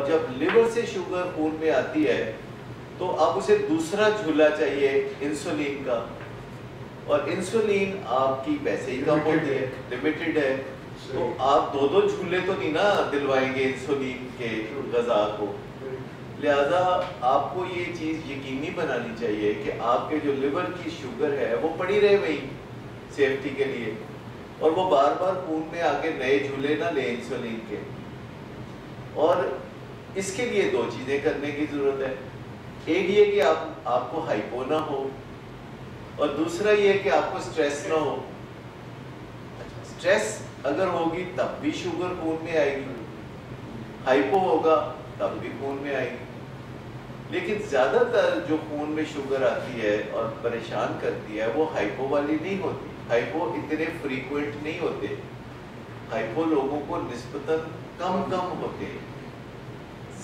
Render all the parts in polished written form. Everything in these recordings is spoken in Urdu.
جب لیور سے شوگر خون میں آتی ہے تو اب اسے دوسرا جھولا چاہیے انسولین کا، اور انسولین آپ کی پیسے ہی کم ہوتی ہے، لمیٹڈ ہے، تو آپ دو جھولے تو نہیں نا دلوائیں گے انسولین کے غذا کو. لہذا آپ کو یہ چیز یقینی بنانی چاہیے کہ آپ کے جو لیور کی شوگر ہے وہ پڑی رہے وہی سیفٹی کے لیے، اور وہ بار بار خون میں آگے نئے جھولے نہ لیں انسولین کے. اور اس کے لیے دو چیزیں کرنے کی ضرورت ہے. ایک یہ کہ آپ کو ہائپو نہ ہو، اور دوسرا یہ کہ آپ کو سٹریس نہ ہو. سٹریس اگر ہوگی تب بھی شوگر خون میں آئے گی، ہائپو ہوگا تب بھی خون میں آئے گی. لیکن زیادہ تر جو خون میں شوگر آتی ہے اور پریشان کرتی ہے وہ ہائپو والی نہیں ہوتی. ہائپو اتنے فریکوینٹ نہیں ہوتے، ہائپو لوگوں کو نسبتاً کم ہوتے ہیں.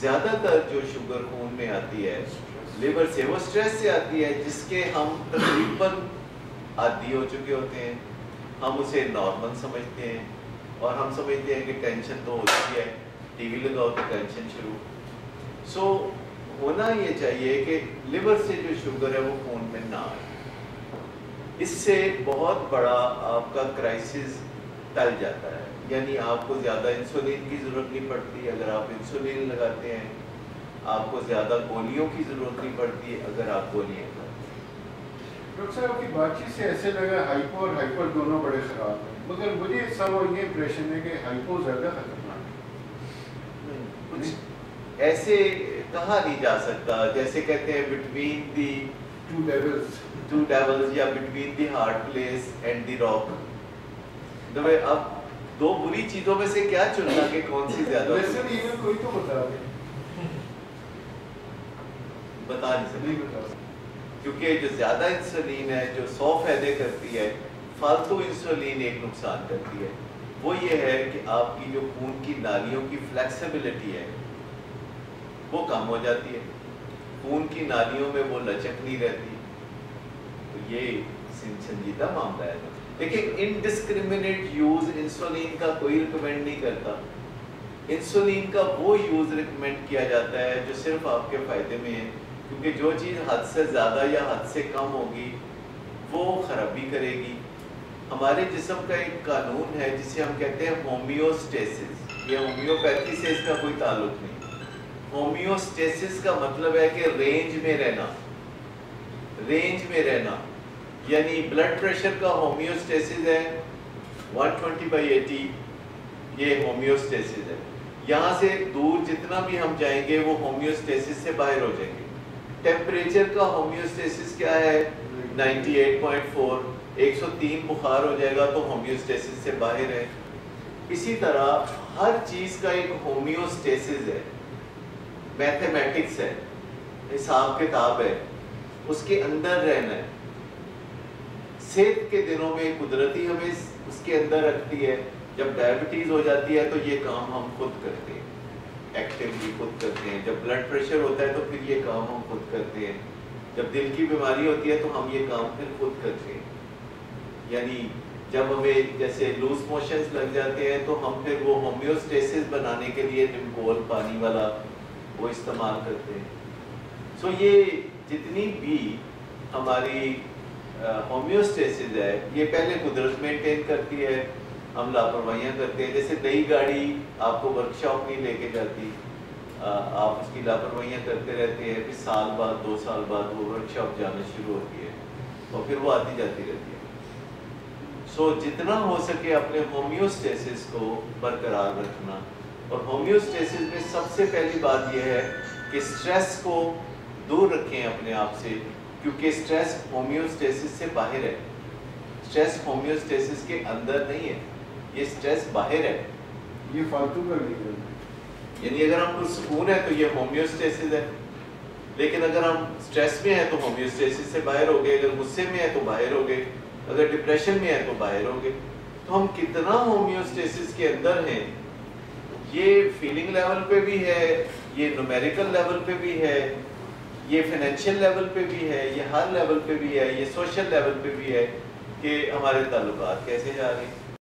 زیادہ تر جو شوگر خون میں آتی ہے لیور سے، وہ سٹریس سے آتی ہے، جس کے ہم تقریباً عادی ہو چکے ہوتے ہیں. ہم اسے نارمل سمجھتے ہیں، اور ہم سمجھتے ہیں کہ ٹینشن تو ہوتی ہے، ٹی وی لگاؤ تو ٹینشن شروع. سو ہونا یہ چاہیے کہ لیور سے جو شوگر ہے وہ خون میں نہ آئے. اس سے بہت بڑا آپ کا کرائسس ٹل جاتا ہے. یعنی آپ کو زیادہ انسولین کی ضرورت نہیں پڑتی اگر آپ انسولین لگاتے ہیں، آپ کو زیادہ گولیوں کی ضرورت نہیں پڑتی اگر آپ گولیاں کھاتے ہیں. ڈاکٹر صاحب کی بات چیت سے ایسے لگا ہائپو اور ہائپر دونوں بڑے خراب ہیں، مگر مجھے سب یہ امپریشن ہے کہ ہائپو زیادہ خطرناک ہے. کچھ ایسے کہا نہیں جا سکتا، جیسے کہتے ہیں بٹوین دی ٹو ڈیولز یا between the hard place and the rock. اب دو بری چیزوں میں سے کیا چننا کہ کون سی زیادہ کوئی تو بتا نہیں سکتا، کیونکہ جو زیادہ انسولین ہے جو 100 فائدے کرتی ہے، فالتو انسولین ایک نقصان کرتی ہے. وہ یہ ہے کہ آپ کی جو خون کی نالیوں کی فلیکسیبلٹی ہے وہ کم ہو جاتی ہے، خون کی نالیوں میں وہ لچک نہیں رہتی. تو یہ سنجیدہ معاملہ ہے. لیکن انڈسکریمنیٹ یوز انسولین کا کوئی ریکمینڈ نہیں کرتا. انسولین کا وہ یوز ریکمینڈ کیا جاتا ہے جو صرف آپ کے فائدے میں ہے، کیونکہ جو چیز حد سے زیادہ یا حد سے کم ہوگی وہ خرابی کرے گی. ہمارے جسم کا ایک قانون ہے جسے ہم کہتے ہیں ہومیوسٹیسس. یہ ہومیوپیتھی سے اس کا کوئی تعلق نہیں. ہومیوسٹیسس کا مطلب ہے کہ رینج میں رہنا. رینج میں رہنا یعنی بلڈ پریشر کا ہومیوسٹیسس ہے 120/80، یہ ہومیوسٹیسس ہے. یہاں سے دور جتنا بھی ہم جائیں گے وہ ہومیوسٹیسس سے باہر ہو جائیں گے. ٹیمپریچر کا ہومیوسٹیسس کیا ہے 98.4. 103 بخار ہو جائے گا تو ہومیوسٹیسس سے باہر ہے. اسی طرح ہر چیز کا ایک ہومیوسٹیسس ہے. میتھمیٹکس ہے، حساب کتاب ہے، اس کے اندر رہنا ہے. صحت کے دنوں میں قدرتی ہمیں اس کے اندر رکھتی ہے. جب ڈائبٹیز ہو جاتی ہے تو یہ کام ہم خود کرتے ہیں، ایکٹیولی خود کرتے ہیں. جب بلڈ پریشر ہوتا ہے تو پھر یہ کام ہم خود کرتے ہیں. جب دل کی بیماری ہوتی ہے تو ہم یہ کام پھر خود کرتے ہیں. یعنی جب ہمیں جیسے لوز موشنز لگ جاتے ہیں تو ہم پھر وہ ہومیوسٹیسس بنانے کے لیے نمکول پانی والا وہ استعمال کرتے ہیں. سو یہ جتنی بھی ہماری ہومیوسٹیسس ہے یہ پہلے قدرت مینٹین کرتی ہے، ہم لاپرواہیاں کرتے ہیں. جیسے نئی گاڑی آپ کو ورک شاپ نہیں لے کے جاتی، آپ اس کی لاپرواہیاں کرتے رہتے ہیں، پھر سال بعد 2 سال بعد وہ ورک شاپ جانا شروع ہوتی ہے اور پھر وہ آتی جاتی رہتی ہے. سو جتنا ہو سکے اپنے ہومیوسٹیسس کو برقرار رکھنا. اور ہومیوسٹیسس میں سب سے پہلی بات یہ ہے کہ سٹریس کو دور رکھیں اپنے آپ سے، کیونکہ سٹریس ہومیوسٹیسس سے باہر ہے. سٹریس ہومیوسٹیسس کے اندر نہیں ہے، یہ سٹریس باہر ہے. یہ فالتو کا نہیں ہے. یعنی اگر ہم پرسکون ہے تو یہ ہومیوسٹیسس ہے، لیکن اگر ہم سٹریس میں ہیں تو ہومیوسٹیسس سے باہر ہو گئے. اگر غصے میں ہے تو باہر ہو گئے، اگر ڈپریشن میں ہے تو باہر ہو گئے. تو ہم کتنا ہومیوسٹیسس کے اندر ہیں یہ فیلنگ لیول پہ بھی ہے، یہ نومیریکل لیول پہ بھی ہے، یہ فائنینشیل لیول پہ بھی ہے، یہ ہر لیول پہ بھی ہے، یہ سوشل لیول پہ بھی ہے کہ ہمارے تعلقات کیسے جا رہے ہیں.